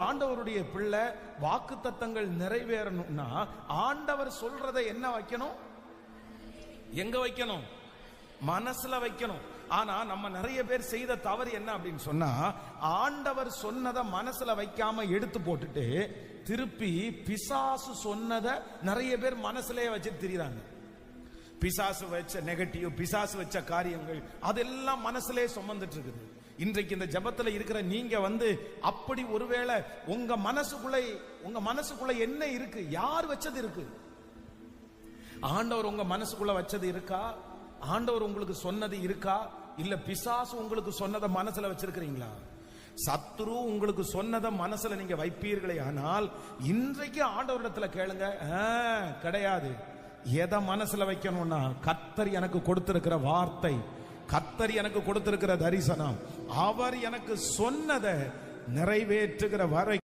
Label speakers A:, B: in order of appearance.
A: ஆண்டவருடைய பிள்ளை வாக்குத்தத்தங்கள் நிறைவேறணும்னா ஆண்டவர் சொல்றதை என்ன வைக்கணும்? எங்க வைக்கணும்? மனசுல வைக்கணும். ஆனா நம்ம நிறைய பேர் செய்த தவறு என்ன அப்படின்னு சொன்னா, ஆண்டவர் சொன்னதை மனசுல வைக்காம எடுத்து போட்டுட்டு திருப்பி பிசாசு சொன்னதை நிறைய பேர் மனசுலயே வச்சு திரிறாங்க. பிசாசு வச்ச நெகட்டிவ், பிசாசு வச்ச காரியங்கள் அதெல்லாம் மனசுலே சுமந்துட்டு இருக்குது. இன்றைக்கு இந்த ஜபத்துல இருக்கிற நீங்க அப்படி ஒருவேளை உங்க மனசுக்குள்ள என்ன இருக்கு? யார் வச்சது இருக்கு? ஆண்டவர் உங்க மனசுக்குள்ள வச்சது இருக்கா? ஆண்டவர் உங்களுக்கு சொன்னது இருக்கா? இல்ல பிசாசு உங்களுக்கு சொன்னதை மனசுல வச்சிருக்கிறீங்களா? சத்துரு உங்களுக்கு சொன்னதை மனசுல நீங்க வைப்பீர்களே ஆனால் இன்றைக்கு ஆண்டவரிடத்துல கேளுங்க. கிடையாது. எதை மனசுல வைக்கணும்னா, கர்த்தர் எனக்கு கொடுத்திருக்கிற வார்த்தை, கர்த்தர் எனக்கு கொடுத்திருக்கிற தரிசனம், அவர் எனக்கு சொன்னதை நிறைவேற்றுகிற வரை